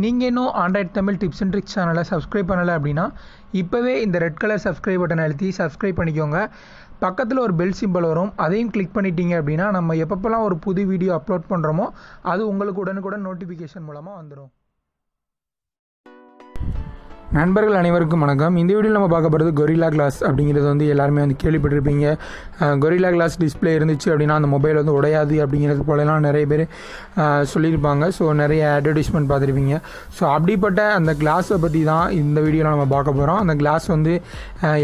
நீங்கள் இன்னும் Android Tamil tips and tricks சேனலை சப்ஸ்கிரைப் பண்ணலை அப்படின்னா இப்போவே இந்த ரெட் கலர் சப்ஸ்கிரைப் பட்டனை அழுத்தி சப்ஸ்கிரைப் பண்ணிக்கோங்க. பக்கத்தில் ஒரு பெல் சிம்பிள் வரும், அதையும் கிளிக் பண்ணிட்டீங்க அப்படின்னா நம்ம எப்பப்போலாம் ஒரு புது வீடியோ அப்லோட் பண்ணுறோமோ அது உங்களுக்கு உடனுக்குடன் நோட்டிஃபிகேஷன் மூலமாக வந்துடும். நண்பர்கள் அனைவருக்கும் வணக்கம். இந்த வீடியோவில் நம்ம பார்க்க போகிறது கொரில்லா கிளாஸ் அப்படிங்கிறது எல்லாருமே கேள்விப்பட்டிருப்பீங்க. கொரில்லா கிளாஸ் டிஸ்பிளே இருந்துச்சு அப்படின்னா அந்த மொபைல் உடையாது அப்படிங்கிறது போலலாம் நிறைய பேர் சொல்லியிருப்பாங்க. ஸோ நிறைய அட்வர்டைஸ்மெண்ட் பார்த்துருப்பீங்க. ஸோ அப்படிப்பட்ட அந்த கிளாஸை பற்றி தான் இந்த வீடியோவில் நம்ம பார்க்க போகிறோம். அந்த கிளாஸ்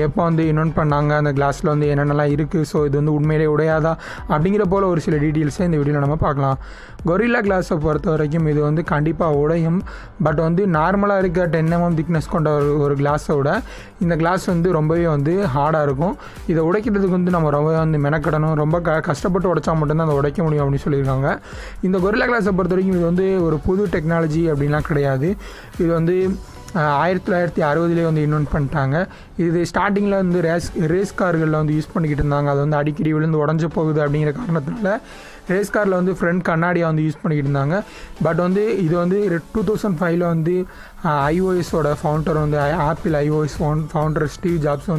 எப்போ இன்வென்ட் பண்ணாங்க, அந்த கிளாஸில் என்னென்னலாம் இருக்குது, ஸோ இது உண்மையிலே உடையாதா அப்படிங்கிற போல் ஒரு சில டீட்டெயில்ஸை இந்த வீடியோவில் நம்ம பார்க்கலாம். கொரில்லா கிளாஸை பொறுத்த வரைக்கும் இது கண்டிப்பாக உடையும். பட் நார்மலாக இருக்க 10 mm திக்னஸ் கொண்ட ஒரு கிளாஸை விட இந்த கிளாஸ் ரொம்பவே ஹார்டாக இருக்கும். இதை உடைக்கிறதுக்கு நம்ம ரொம்ப மெனக்கடணும், ரொம்ப கஷ்டப்பட்டு உடைச்சா மட்டும்தான் அதை உடைக்க முடியும் அப்படின்னு சொல்லியிருக்காங்க. இந்த கொரில்லா கிளாஸை பொறுத்த வரைக்கும் இது ஒரு புது டெக்னாலஜி அப்படின்லாம் கிடையாது. இது 1960 இன்வென்ட் பண்ணிட்டாங்க. இது ஸ்டார்டிங்கில் ரேஸ் கார்களில் யூஸ் பண்ணிக்கிட்டு இருந்தாங்க. அது அடிக்கடி விழுந்து உடஞ்சி போகுது அப்படிங்கிற காரணத்தினால ரேஸ் காரில் ஃப்ரண்ட் கண்ணாடியை யூஸ் பண்ணிக்கிட்டு இருந்தாங்க. பட் இது 2005 iOS-ஓட founder Apple iOS founder Steve Jobs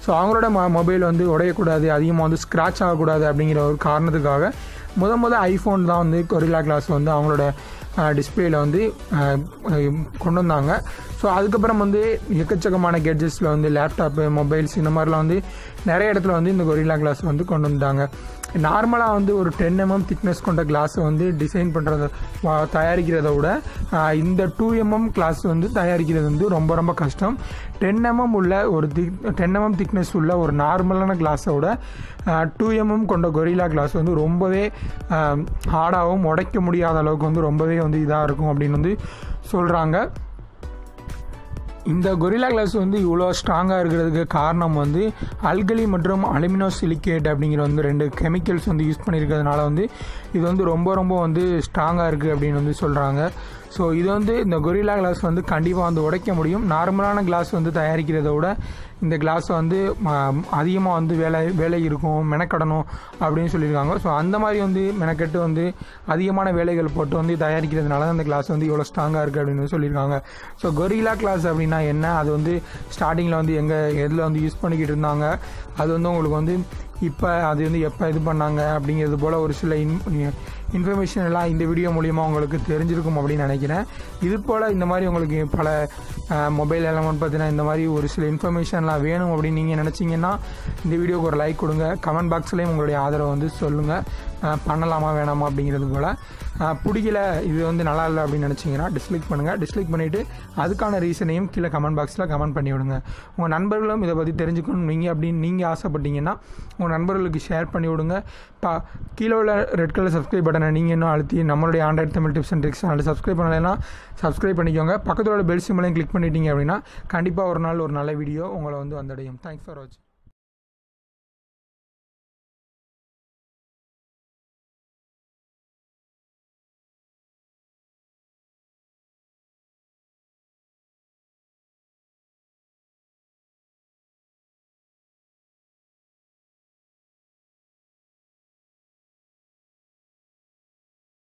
so அவங்களோட மொபைல் உடையக்கூடாது, அதிகமாக ஸ்க்ராட்ச் ஆகக்கூடாது அப்படிங்கிற ஒரு காரணத்துக்காக முத ஐஃபோன் தான் கொரில்லா கிளாஸ் அவங்களோட டிஸ்பிளேயில் கொண்டு வந்தாங்க. ஸோ அதுக்கப்புறம் எக்கச்சக்கமான கேட்ஜெட்ஸில் லேப்டாப்பு, மொபைல்ஸ் இந்த மாதிரிலாம் நிறைய இடத்துல இந்த கொரில்லா கிளாஸ் கொண்டு வந்தாங்க. நார்மலாக ஒரு 10 mm திக்னஸ் கொண்ட கிளாஸை டிசைன் பண்ணுறத தயாரிக்கிறத விட இந்த 2 mm கிளாஸ் தயாரிக்கிறது ரொம்ப ரொம்ப கஷ்டம். 10 mm உள்ள ஒரு 10 mm திக்னஸ் உள்ள ஒரு நார்மலான கிளாஸை விட 2 mm கொண்ட கொரில்லா கிளாஸ் ரொம்பவே ஹார்டாகவும் உடைக்க முடியாத அளவுக்கு ரொம்பவே இதாக இருக்கும் அப்படின்னு சொல்கிறாங்க. இந்த கொரில்லா கிளாஸ் இவ்வளோ ஸ்ட்ராங்காக இருக்கிறதுக்கு காரணம் அல்கலி மற்றும் அலுமினோ சிலிக்கேட் அப்படிங்கிற 2 கெமிக்கல்ஸ் யூஸ் பண்ணியிருக்கிறதுனால இது ரொம்ப ரொம்ப ஸ்ட்ராங்காக இருக்குது அப்படின்னு சொல்கிறாங்க. ஸோ இது இந்த கொரில்லா கிளாஸ் கண்டிப்பாக உடைக்க முடியும். நார்மலான கிளாஸ் தயாரிக்கிறத விட இந்த கிளாஸ் அதிகமாக வேலை இருக்கும், மெனக்கடணும் அப்படின்னு சொல்லியிருக்காங்க. ஸோ அந்த மாதிரி மெனக்கெட்டு அதிகமான வேலைகள் போட்டு தயாரிக்கிறதுனால அந்த கிளாஸ் இவ்வளோ ஸ்ட்ராங்காக இருக்குது அப்படின்னு சொல்லியிருக்காங்க. ஸோ கொரில்லா கிளாஸ் அப்படின்னா என்ன, அது ஸ்டார்டிங்கில் எதில் யூஸ் பண்ணிக்கிட்டு இருந்தாங்க, அது உங்களுக்கு இப்போ அது எப்போ இது பண்ணாங்க அப்படிங்கிறது போல் ஒரு சில இன்ஃபர்மேஷன் எல்லாம் இந்த வீடியோ மூலிமா உங்களுக்கு தெரிஞ்சிருக்கும் அப்படின்னு நினைக்கிறேன். இது போல் இந்த மாதிரி உங்களுக்கு பல மொபைல் எலமெண்ட் பார்த்தீங்கன்னா இந்த மாதிரி ஒரு சில இன்ஃபர்மேஷன்லாம் வேணும் அப்படின்னு நீங்கள் நினச்சிங்கன்னா இந்த வீடியோக்கு ஒரு லைக் கொடுங்க. கமெண்ட் பாக்ஸ்லேயும் உங்களுடைய ஆதரவை சொல்லுங்கள், பண்ணலாமா வேணாமா அப்படிங்கிறது போல். பிடிக்கல, இது நல்லா இல்லை அப்படின்னு நினச்சிங்கன்னா டிஸ்லைக் பண்ணுங்கள். டிஸ்லைக் பண்ணிவிட்டு அதுக்கான ரீசனையும் கீழே கமெண்ட் பாக்ஸில் கமெண்ட் பண்ணி விடுங்க. உங்கள் நண்பர்களும் இதை பற்றி தெரிஞ்சுக்கணும் நீங்கள் ஆசைப்பட்டீங்கன்னா உங்கள் நண்பர்களுக்கு ஷேர் பண்ணி விடுங்க. கீழே உள்ள ரெட் கலர் சப்ஸ்கிரைப் பட்டனை நீங்கள் இன்னும் அழுத்தி நம்மளுடைய Android Tamil tips and tricks channel subscribe பண்ணலைன்னா சப்ஸ்கிரைப் பண்ணிக்கோங்க. பக்கத்தில் உள்ள பெல் சிம்பளையும் கிளிக் பண்ணிட்டீங்க அப்படின்னா கண்டிப்பாக ஒரு நாள் ஒரு நல்ல வீடியோ உங்களை வந்தடையும். தேங்க்ஸ் ஃபார் வாட்சிங்.